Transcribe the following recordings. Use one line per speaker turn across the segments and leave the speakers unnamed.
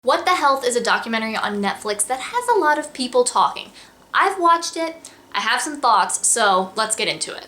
What the Health is a documentary on Netflix that has a lot of people talking. I've watched it, I have some thoughts, so let's get into it.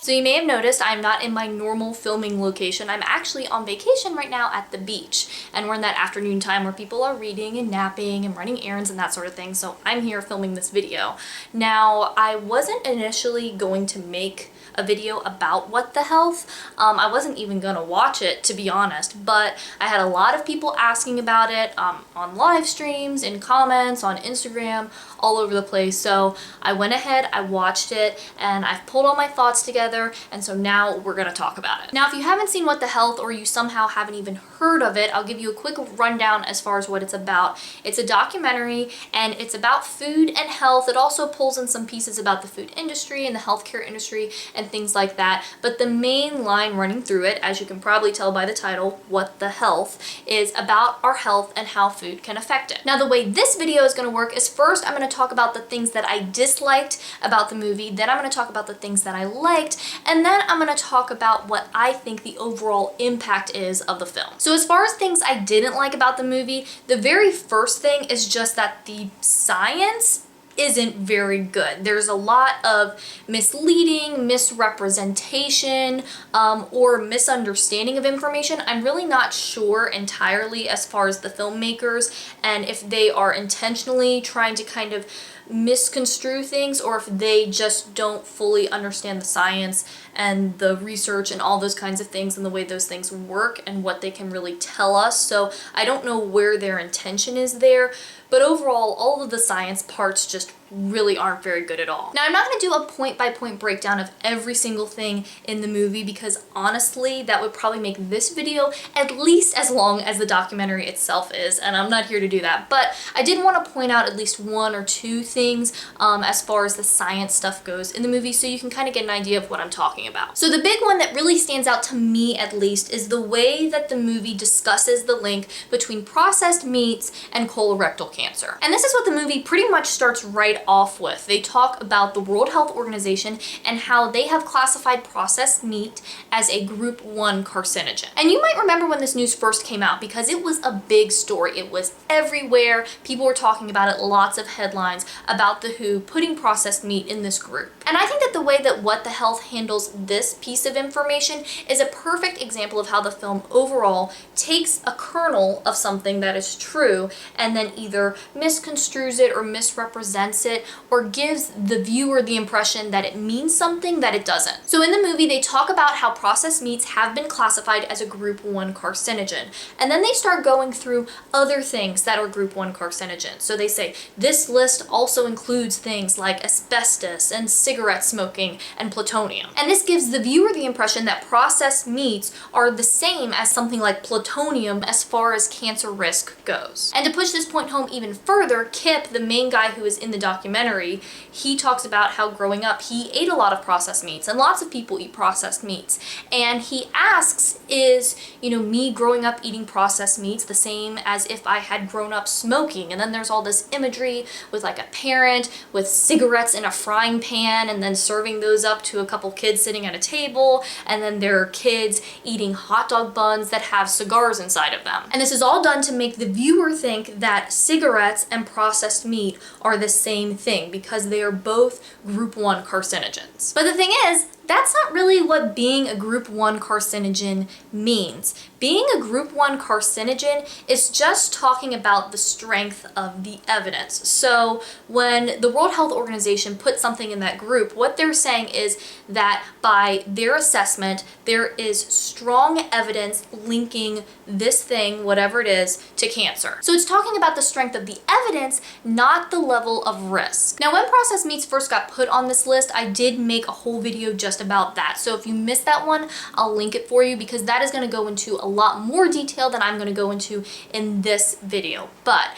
So you may have noticed I'm not in my normal filming location. I'm actually on vacation right now at the beach. And we're in that afternoon time where people are reading and napping and running errands and that sort of thing. So I'm here filming this video. Now, I wasn't initially going to make a video about What the Health. I wasn't even gonna watch it, to be honest, but I had a lot of people asking about it on live streams, in comments, on Instagram, all over the place. So I went ahead, I watched it, and I've pulled all my thoughts together, and so now we're gonna talk about it. Now, if you haven't seen What the Health, or you somehow haven't even heard of it, I'll give you a quick rundown as far as what it's about. It's a documentary, and it's about food and health. It also pulls in some pieces about the food industry and the healthcare industry and things like that. But the main line running through it, as you can probably tell by the title, What the Health, is about our health and how food can affect it. Now, the way this video is gonna work is first I'm gonna talk about the things that I disliked about the movie, then I'm gonna talk about the things that I liked, and then I'm gonna talk about what I think the overall impact is of the film. So as far as things I didn't like about the movie, the very first thing is just that the science isn't very good. There's a lot of misleading, misrepresentation, or misunderstanding of information. I'm really not sure entirely as far as the filmmakers and if they are intentionally trying to kind of misconstrue things or if they just don't fully understand the science and the research and all those kinds of things and the way those things work and what they can really tell us. So I don't know where their intention is there, but overall, all of the science parts just really aren't very good at all. Now, I'm not going to do a point-by-point breakdown of every single thing in the movie because honestly, that would probably make this video at least as long as the documentary itself is, and I'm not here to do that. But I did want to point out at least one or two things as far as the science stuff goes in the movie so you can kind of get an idea of what I'm talking about. So the big one that really stands out to me at least is the way that the movie discusses the link between processed meats and colorectal cancer. And this is what the movie pretty much starts right off with. They talk about the World Health Organization and how they have classified processed meat as a group 1 carcinogen. And you might remember when this news first came out because it was a big story. It was everywhere. People were talking about it, lots of headlines about the WHO putting processed meat in this group. And I think that the way that What the Health handles this piece of information is a perfect example of how the film overall takes a kernel of something that is true and then either misconstrues it or misrepresents it or gives the viewer the impression that it means something that it doesn't. So in the movie, they talk about how processed meats have been classified as a group 1 carcinogen. And then they start going through other things that are group 1 carcinogens. So they say, this list also includes things like asbestos and cigarette smoking and plutonium. And this gives the viewer the impression that processed meats are the same as something like plutonium as far as cancer risk goes. And to push this point home even further, Kip, the main guy who is in the documentary, he talks about how growing up he ate a lot of processed meats, and lots of people eat processed meats. And he asks, is, me growing up eating processed meats the same as if I had grown up smoking? And then there's all this imagery with like a parent with cigarettes in a frying pan and then serving those up to a couple kids sitting at a table, and then there are kids eating hot dog buns that have cigars inside of them. And this is all done to make the viewer think that cigarettes and processed meat are the same thing because they are both group 1 carcinogens. But the thing is, that's not really what being a group 1 carcinogen means. Being a group 1 carcinogen is just talking about the strength of the evidence. So when the World Health Organization put something in that group, what they're saying is that by their assessment, there is strong evidence linking this thing, whatever it is, to cancer. So it's talking about the strength of the evidence, not the level of risk. Now, when processed meats first got put on this list, I did make a whole video just about that. So if you missed that one, I'll link it for you because that is going to go into a lot more detail than I'm going to go into in this video. But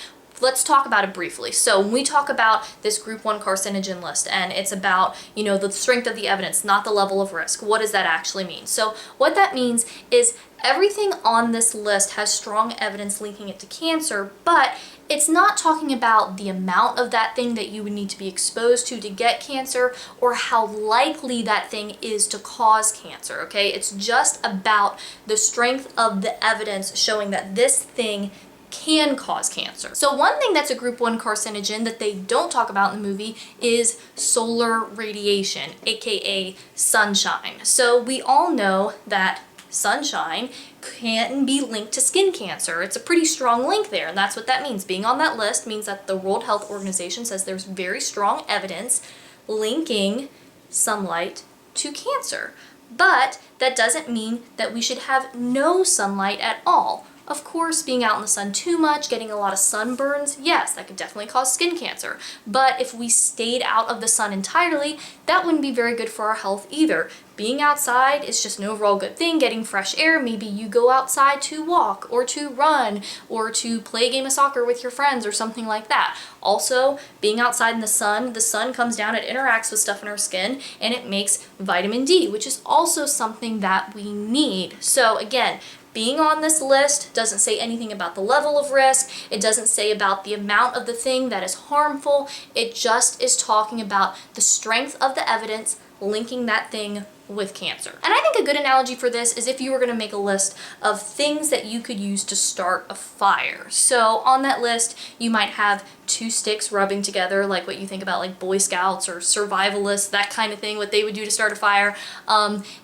let's talk about it briefly. So when we talk about this group 1 carcinogen list and it's about, the strength of the evidence, not the level of risk, what does that actually mean? So what that means is Everything on this list has strong evidence linking it to cancer, but it's not talking about the amount of that thing that you would need to be exposed to get cancer or how likely that thing is to cause cancer, okay? It's just about the strength of the evidence showing that this thing can cause cancer. So one thing that's a group 1 carcinogen that they don't talk about in the movie is solar radiation, aka sunshine. So we all know that sunshine can be linked to skin cancer. It's a pretty strong link there, and that's what that means. Being on that list means that the World Health Organization says there's very strong evidence linking sunlight to cancer. But that doesn't mean that we should have no sunlight at all. Of course, being out in the sun too much, getting a lot of sunburns, yes, that could definitely cause skin cancer. But if we stayed out of the sun entirely, that wouldn't be very good for our health either. Being outside is just an overall good thing, getting fresh air. Maybe you go outside to walk or to run or to play a game of soccer with your friends or something like that. Also, being outside in the sun comes down, it interacts with stuff in our skin, and it makes vitamin D, which is also something that we need. So again, being on this list doesn't say anything about the level of risk. It doesn't say about the amount of the thing that is harmful. It just is talking about the strength of the evidence linking that thing with cancer. And I think a good analogy for this is if you were going to make a list of things that you could use to start a fire. So on that list, you might have 2 sticks rubbing together, like what you think about like Boy Scouts or survivalists, that kind of thing, what they would do to start a fire.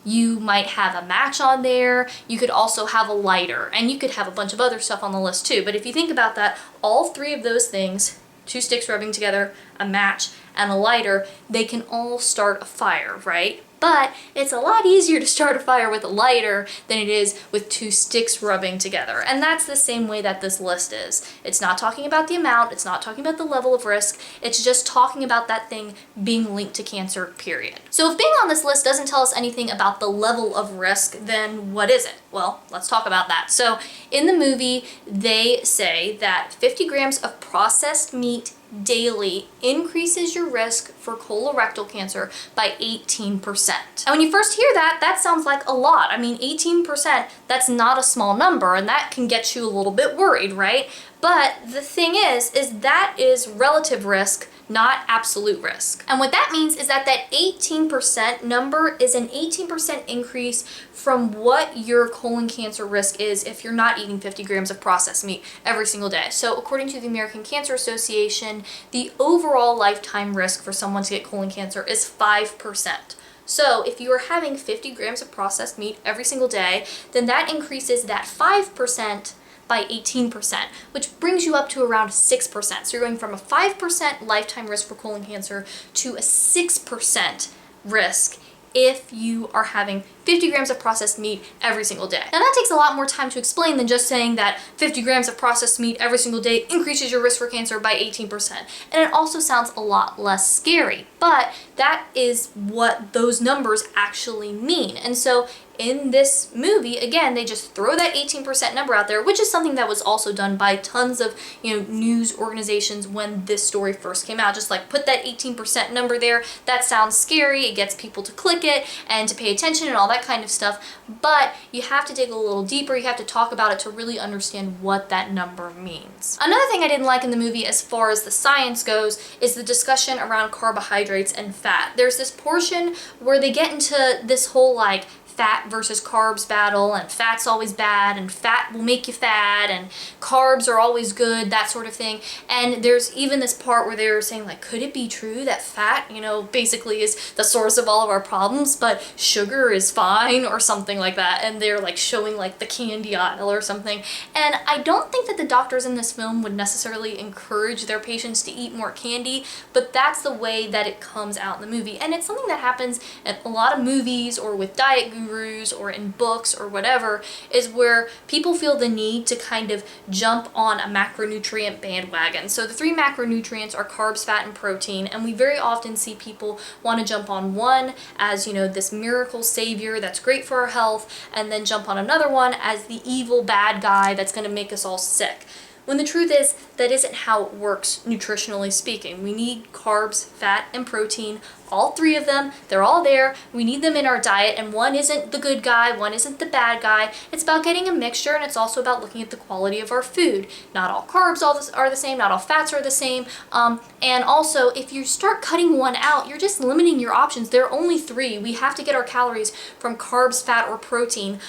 You might have a match on there. You could also have a lighter, and you could have a bunch of other stuff on the list too. But if you think about that, all 3 of those things, 2 sticks rubbing together, a match, and a lighter, they can all start a fire, right? But it's a lot easier to start a fire with a lighter than it is with 2 sticks rubbing together. And that's the same way that this list is. It's not talking about the amount, it's not talking about the level of risk, it's just talking about that thing being linked to cancer, period. So if being on this list doesn't tell us anything about the level of risk, then what is it? Well, let's talk about that. So in the movie, they say that 50 grams of processed meat daily increases your risk for colorectal cancer by 18%. And when you first hear that, that sounds like a lot. I mean, 18%, that's not a small number, and that can get you a little bit worried, right? But the thing is that is relative risk, not absolute risk. And what that means is that that 18% number is an 18% increase from what your colon cancer risk is if you're not eating 50 grams of processed meat every single day. So according to the American Cancer Association, the overall lifetime risk for someone to get colon cancer is 5%. So if you are having 50 grams of processed meat every single day, then that increases that 5% by 18%, which brings you up to around 6%. So you're going from a 5% lifetime risk for colon cancer to a 6% risk if you are having 50 grams of processed meat every single day. Now that takes a lot more time to explain than just saying that 50 grams of processed meat every single day increases your risk for cancer by 18%. And it also sounds a lot less scary, but that is what those numbers actually mean. And so in this movie, again, they just throw that 18% number out there, which is something that was also done by tons of, news organizations when this story first came out. Just like put that 18% number there. That sounds scary. It gets people to click it and to pay attention and all that kind of stuff. But you have to dig a little deeper. You have to talk about it to really understand what that number means. Another thing I didn't like in the movie as far as the science goes is the discussion around carbohydrates and fat. There's this portion where they get into this whole like fat versus carbs battle, and fat's always bad, and fat will make you fat, and carbs are always good, that sort of thing. And there's even this part where they were saying, like, could it be true that fat, basically is the source of all of our problems, but sugar is fine, or something like that. And they're like showing like the candy aisle or something. And I don't think that the doctors in this film would necessarily encourage their patients to eat more candy, but that's the way that it comes out in the movie. And it's something that happens in a lot of movies or with diet gurus or in books or whatever, is where people feel the need to kind of jump on a macronutrient bandwagon. So the 3 macronutrients are carbs, fat, and protein, and we very often see people want to jump on one as, this miracle savior that's great for our health, and then jump on another one as the evil bad guy that's going to make us all sick. when the truth is that isn't how it works nutritionally speaking. We need carbs, fat, and protein, all three of them. They're all there. We need them in our diet, and one isn't the good guy, one isn't the bad guy. It's about getting a mixture, and it's also about looking at the quality of our food. Not all carbs are the same, not all fats are the same, and also if you start cutting one out, you're just limiting your options. There are only three. We have to get our calories from carbs, fat, or protein.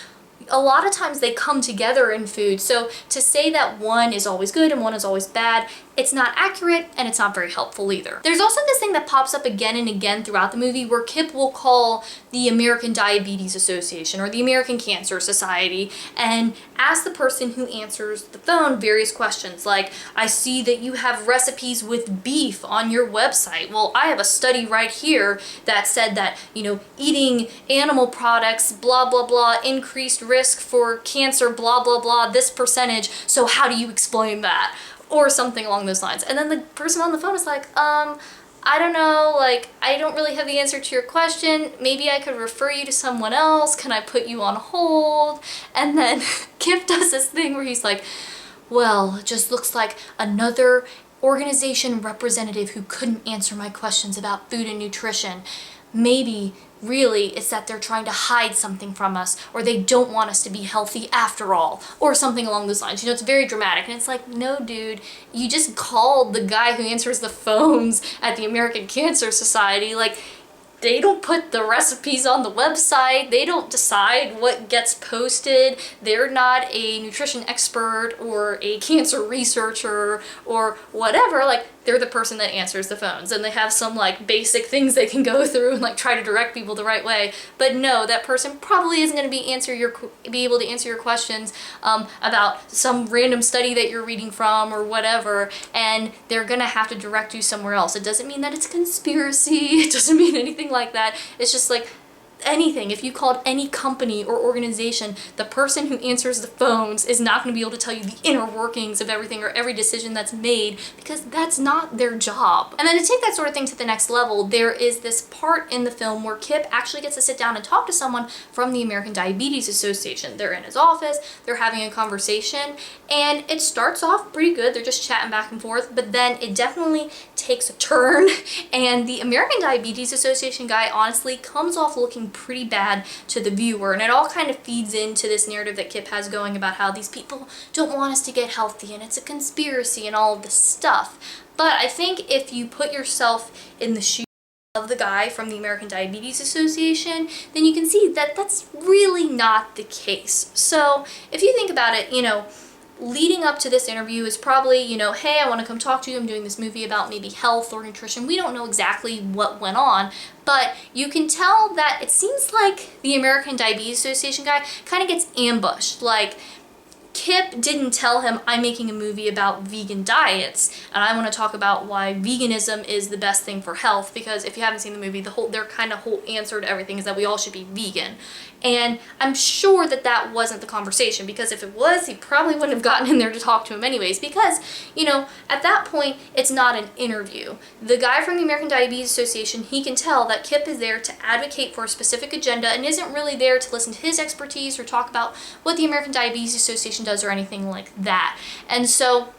A lot of times they come together in food, so to say that one is always good and one is always bad, it's not accurate and it's not very helpful either. There's also this thing that pops up again and again throughout the movie where Kip will call the American Diabetes Association or the American Cancer Society and ask the person who answers the phone various questions like, I see that you have recipes with beef on your website. Well, I have a study right here that said that, eating animal products, blah, blah, blah, increased risk for cancer, blah, blah, blah, this percentage. So how do you explain that? Or something along those lines. And then the person on the phone is like, I don't know, I don't really have the answer to your question. Maybe I could refer you to someone else. Can I put you on hold? And then Kip does this thing where he's like, well, it just looks like another organization representative who couldn't answer my questions about food and nutrition. Maybe really it's that they're trying to hide something from us, or they don't want us to be healthy after all, or something along those lines. It's very dramatic, and it's like, no dude, you just called the guy who answers the phones at the American Cancer Society. They don't put the recipes on the website. They don't decide what gets posted. They're not a nutrition expert or a cancer researcher or whatever. They're the person that answers the phones, and they have some basic things they can go through and try to direct people the right way. But no, that person probably isn't going to be able to answer your questions about some random study that you're reading from or whatever, and they're going to have to direct you somewhere else. It doesn't mean that it's a conspiracy. It doesn't mean anything like that. It's just anything. If you called any company or organization, the person who answers the phones is not going to be able to tell you the inner workings of everything or every decision that's made, because that's not their job. And then to take that sort of thing to the next level, there is this part in the film where Kip actually gets to sit down and talk to someone from the American Diabetes Association. They're in his office, they're having a conversation, and it starts off pretty good. They're just chatting back and forth, but then it definitely takes a turn, and the American Diabetes Association guy honestly comes off looking pretty bad to the viewer, and it all kind of feeds into this narrative that Kip has going about how these people don't want us to get healthy and it's a conspiracy and all of this stuff. But I think if you put yourself in the shoes of the guy from the American Diabetes Association, then you can see that that's really not the case. So if you think about it, leading up to this interview is probably, hey, I want to come talk to you. I'm doing this movie about maybe health or nutrition. We don't know exactly what went on, but you can tell that it seems like the American Diabetes Association guy kind of gets ambushed. Kip didn't tell him, I'm making a movie about vegan diets, and I want to talk about why veganism is the best thing for health, because if you haven't seen the movie, their kind of whole answer to everything is that we all should be vegan. And I'm sure that that wasn't the conversation, because if it was, he probably wouldn't have gotten in there to talk to him anyways, because, at that point, it's not an interview. The guy from the American Diabetes Association, he can tell that Kip is there to advocate for a specific agenda and isn't really there to listen to his expertise or talk about what the American Diabetes Association does or anything like that. And so,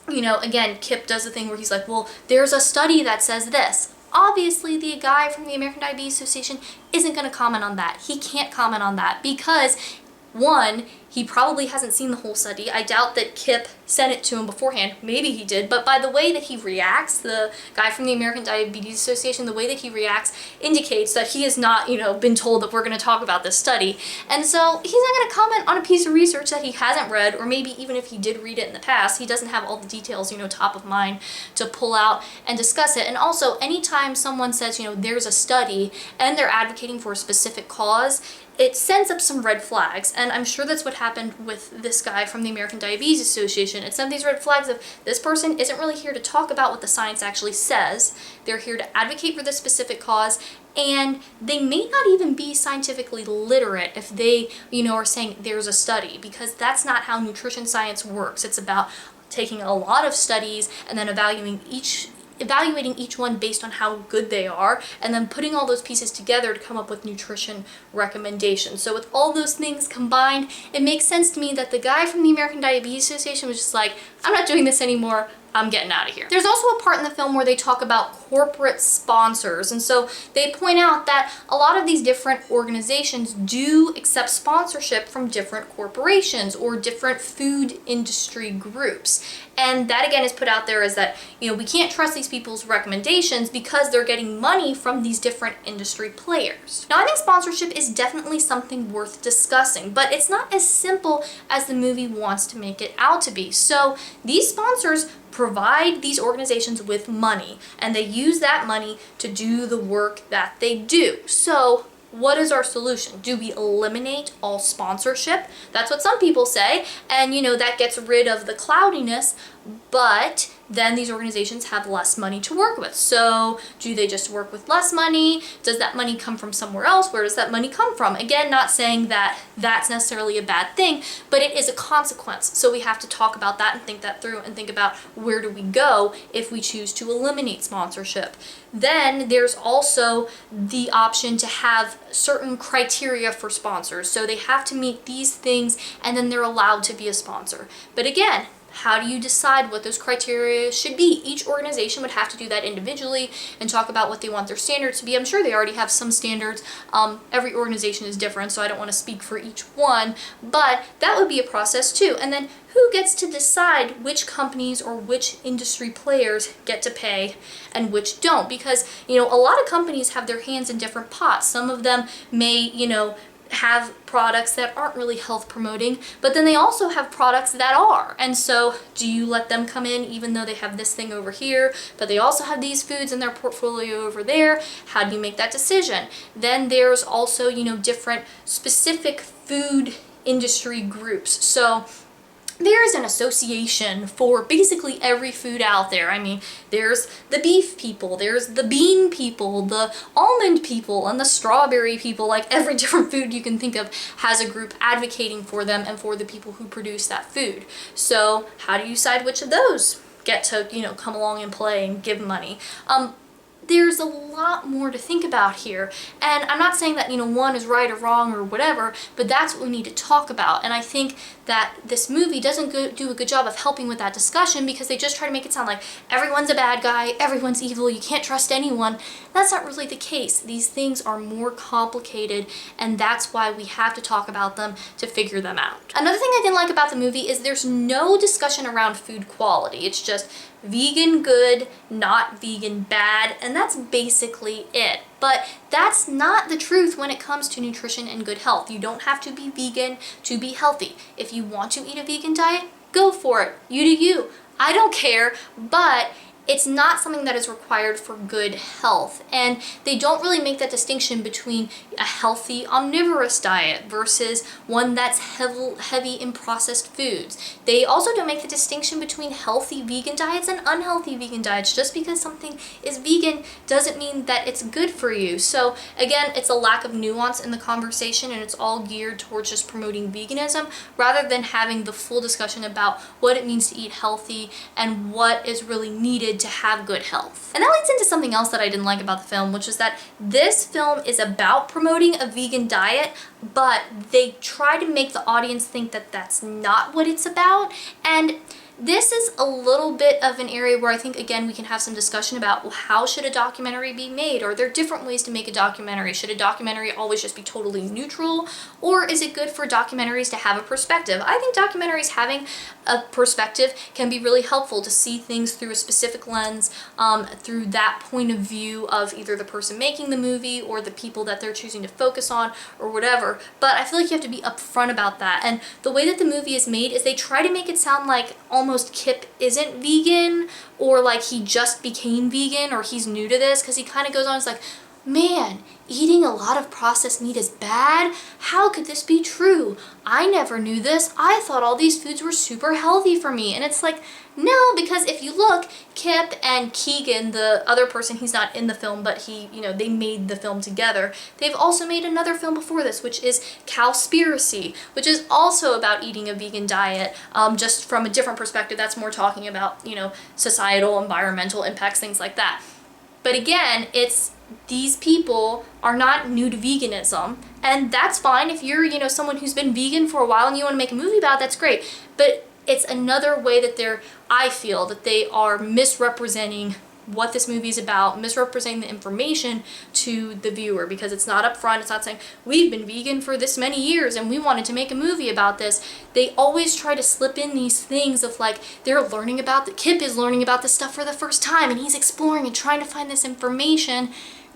again, Kip does the thing where he's like, well, there's a study that says this. Obviously, the guy from the American Diabetes Association isn't going to comment on that. He can't comment on that because, one, he probably hasn't seen the whole study. I doubt that Kip sent it to him beforehand. Maybe he did, but by the way that he reacts, the guy from the American Diabetes Association, the way that he reacts indicates that he has not, been told that we're going to talk about this study. And so he's not going to comment on a piece of research that he hasn't read, or maybe even if he did read it in the past, he doesn't have all the details, top of mind to pull out and discuss it. And also, anytime someone says, there's a study and they're advocating for a specific cause, it sends up some red flags, and I'm sure that's what happened with this guy from the American Diabetes Association. It sent these red flags of this person isn't really here to talk about what the science actually says. They're here to advocate for this specific cause, and they may not even be scientifically literate if they, are saying there's a study, because that's not how nutrition science works. It's about taking a lot of studies and then evaluating each evaluating each one based on how good they are, and then putting all those pieces together to come up with nutrition recommendations. So with all those things combined, it makes sense to me that the guy from the American Diabetes Association was just like, I'm not doing this anymore, I'm getting out of here. There's also a part in the film where they talk about corporate sponsors, and so they point out that a lot of these different organizations do accept sponsorship from different corporations or different food industry groups. And that again is put out there as that, we can't trust these people's recommendations because they're getting money from these different industry players. Now, I think sponsorship is definitely something worth discussing, but it's not as simple as the movie wants to make it out to be. So these sponsors provide these organizations with money, and they use that money to do the work that they do. So what is our solution? Do we eliminate all sponsorship? That's what some people say, and that gets rid of the cloudiness, but then these organizations have less money to work with. So do they just work with less money? Does that money come from somewhere else? Where does that money come from? Again, not saying that that's necessarily a bad thing, but it is a consequence. So we have to talk about that and think that through and think about where do we go if we choose to eliminate sponsorship. Then there's also the option to have certain criteria for sponsors. So they have to meet these things and then they're allowed to be a sponsor. But again, how do you decide what those criteria should be? Each organization would have to do that individually and talk about what they want their standards to be. I'm sure they already have some standards. Every organization is different, so I don't want to speak for each one, but that would be a process too. And then who gets to decide which companies or which industry players get to pay and which don't? Because, a lot of companies have their hands in different pots. Some of them may, have products that aren't really health promoting, but then they also have products that are. And so do you let them come in even though they have this thing over here, but they also have these foods in their portfolio over there? How do you make that decision? Then there's also, different specific food industry groups. So there's an association for basically every food out there. I mean, there's the beef people, there's the bean people, the almond people, and the strawberry people. Like every different food you can think of has a group advocating for them and for the people who produce that food. So how do you decide which of those get to, come along and play and give money? There's a lot more to think about here, and I'm not saying that one is right or wrong or whatever, but that's what we need to talk about. And I think that this movie doesn't do a good job of helping with that discussion because they just try to make it sound like everyone's a bad guy, everyone's evil, you can't trust anyone. That's not really the case. These things are more complicated, and that's why we have to talk about them to figure them out. Another thing I didn't like about the movie is there's no discussion around food quality. It's just vegan good, not vegan bad, and that's basically it. But that's not the truth when it comes to nutrition and good health. You don't have to be vegan to be healthy. If you want to eat a vegan diet, go for it. You do you. I don't care, but it's not something that is required for good health. And they don't really make that distinction between a healthy omnivorous diet versus one that's heavy in processed foods. They also don't make the distinction between healthy vegan diets and unhealthy vegan diets. Just because something is vegan doesn't mean that it's good for you. So again, it's a lack of nuance in the conversation, and it's all geared towards just promoting veganism rather than having the full discussion about what it means to eat healthy and what is really needed to have good health. And that leads into something else that I didn't like about the film, which is that this film is about promoting a vegan diet, but they try to make the audience think that that's not what it's about. And this is a little bit of an area where I think, again, we can have some discussion about, well, how should a documentary be made? Are there different ways to make a documentary? Should a documentary always just be totally neutral? Or is it good for documentaries to have a perspective? I think documentaries having a perspective can be really helpful to see things through a specific lens, through that point of view of either the person making the movie or the people that they're choosing to focus on or whatever. But I feel like you have to be upfront about that. And the way that the movie is made is they try to make it sound like almost Kip isn't vegan, or like he just became vegan, or he's new to this, because he kind of goes on, it's like, man, eating a lot of processed meat is bad? How could this be true? I never knew this. I thought all these foods were super healthy for me. And it's like, no, because if you look, Kip and Keegan, the other person, he's not in the film, but they made the film together. They've also made another film before this, which is Cowspiracy, which is also about eating a vegan diet, just from a different perspective. That's more talking about, societal, environmental impacts, things like that. But again, these people are not new to veganism, and that's fine. If you're, someone who's been vegan for a while and you want to make a movie about it, that's great. But it's another way that I feel that they are misrepresenting what this movie is about, misrepresenting the information to the viewer, because it's not upfront. It's not saying, we've been vegan for this many years and we wanted to make a movie about this. They always try to slip in these things of like, Kip is learning about this stuff for the first time and he's exploring and trying to find this information.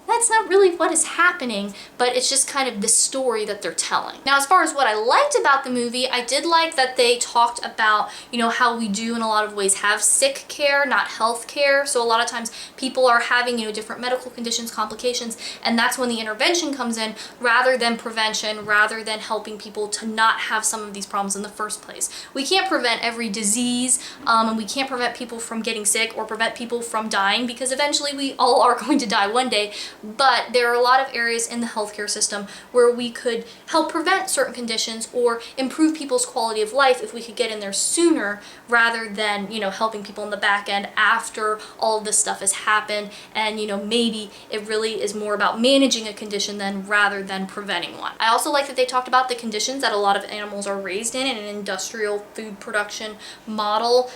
That's not really what is happening, but it's just kind of the story that they're telling. Now, as far as what I liked about the movie, I did like that they talked about, how we do in a lot of ways have sick care, not health care. So a lot of times people are having, different medical conditions, complications, and that's when the intervention comes in rather than prevention, rather than helping people to not have some of these problems in the first place. We can't prevent every disease, and we can't prevent people from getting sick or prevent people from dying, because eventually we all are going to die one day. But there are a lot of areas in the healthcare system where we could help prevent certain conditions or improve people's quality of life if we could get in there sooner, rather than, helping people in the back end after all of this stuff has happened. And, maybe it really is more about managing a condition rather than preventing one. I also like that they talked about the conditions that a lot of animals are raised in an industrial food production model.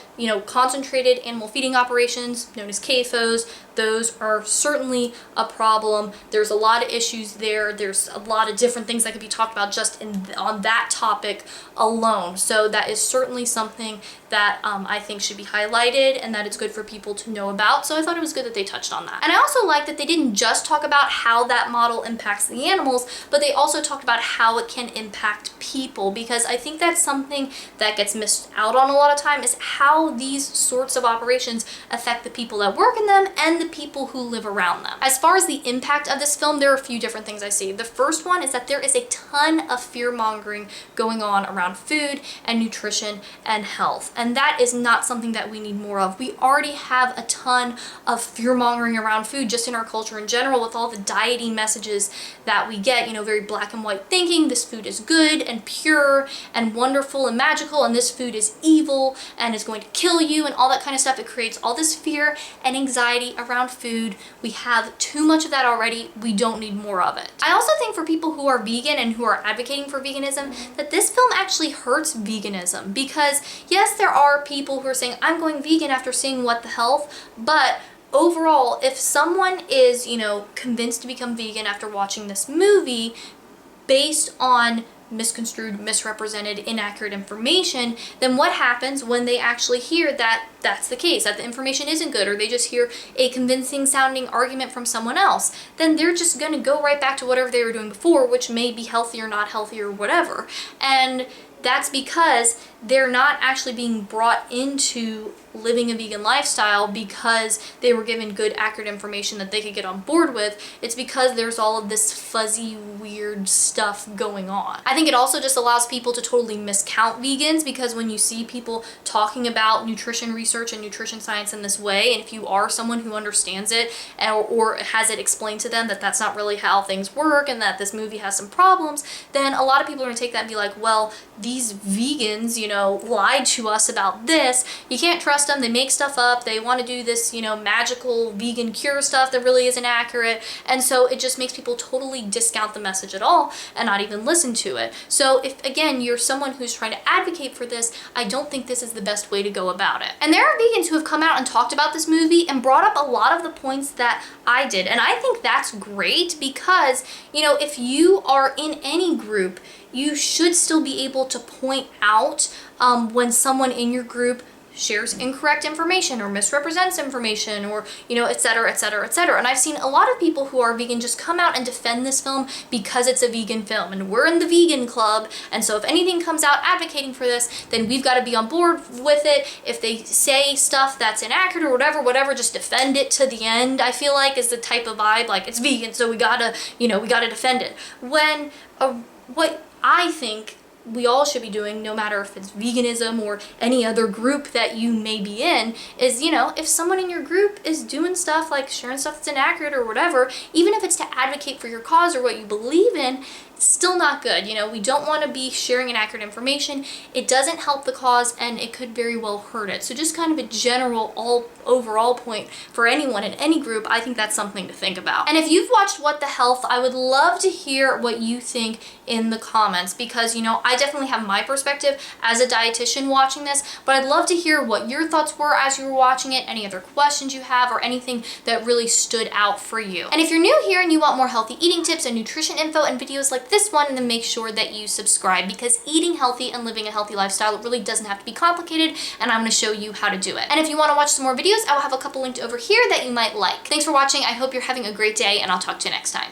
Concentrated animal feeding operations, known as CAFOs, those are certainly a problem. There's a lot of issues there. There's a lot of different things that could be talked about just on that topic alone. So that is certainly something that I think should be highlighted and that it's good for people to know about. So I thought it was good that they touched on that. And I also like that they didn't just talk about how that model impacts the animals, but they also talked about how it can impact people, because I think that's something that gets missed out on a lot of time, is how these sorts of operations affect the people that work in them and the people who live around them. As far as the impact of this film, there are a few different things I see. The first one is that there is a ton of fear-mongering going on around food and nutrition and health. And that is not something that we need more of. We already have a ton of fear-mongering around food just in our culture in general, with all the dieting messages that we get, very black and white thinking. This food is good and pure and wonderful and magical, and this food is evil and is going to kill you and all that kind of stuff. It creates all this fear and anxiety around food. We have too much of that already. We don't need more of it. I also think for people who are vegan and who are advocating for veganism, that this film actually hurts veganism, because yes, there are people who are saying, I'm going vegan after seeing What the Health, but overall, if someone is, convinced to become vegan after watching this movie based on misconstrued, misrepresented, inaccurate information, then what happens when they actually hear that that's the case, that the information isn't good, or they just hear a convincing sounding argument from someone else? Then they're just going to go right back to whatever they were doing before, which may be healthy or not healthy or whatever. And that's because they're not actually being brought into living a vegan lifestyle because they were given good, accurate information that they could get on board with. It's because there's all of this fuzzy, weird stuff going on. I think it also just allows people to totally miscount vegans, because when you see people talking about nutrition research and nutrition science in this way, and if you are someone who understands it or has it explained to them that that's not really how things work and that this movie has some problems, then a lot of people are going to take that and be like, well, these vegans, lied to us about this. You can't trust them. They make stuff up. They want to do this, magical vegan cure stuff that really isn't accurate. And so it just makes people totally discount the message at all and not even listen to it. So if, again, you're someone who's trying to advocate for this, I don't think this is the best way to go about it. And there are vegans who have come out and talked about this movie and brought up a lot of the points that I did. And I think that's great, because, if you are in any group, you should still be able to point out when someone in your group shares incorrect information or misrepresents information or, you know, et cetera, et cetera, et cetera. And I've seen a lot of people who are vegan just come out and defend this film because it's a vegan film and we're in the vegan club. And so if anything comes out advocating for this, then we've got to be on board with it. If they say stuff that's inaccurate or whatever, just defend it to the end, I feel like is the type of vibe, like it's vegan, so we gotta, you know, we gotta defend it. When what I think we all should be doing, no matter if it's veganism or any other group that you may be in, is, you know, if someone in your group is doing stuff like sharing stuff that's inaccurate or whatever, even if it's to advocate for your cause or what you believe in, it's still not good. You know, we don't want to be sharing inaccurate information. It doesn't help the cause and it could very well hurt it. So just kind of a general overall point for anyone in any group, I think that's something to think about. And if you've watched What the Health, I would love to hear what you think in the comments, because, you know, I definitely have my perspective as a dietitian watching this, but I'd love to hear what your thoughts were as you were watching it, any other questions you have, or anything that really stood out for you. And if you're new here and you want more healthy eating tips and nutrition info and videos like this one, then make sure that you subscribe, because eating healthy and living a healthy lifestyle really doesn't have to be complicated, and I'm going to show you how to do it. And if you want to watch some more videos, I will have a couple linked over here that you might like. Thanks for watching. I hope you're having a great day, and I'll talk to you next time.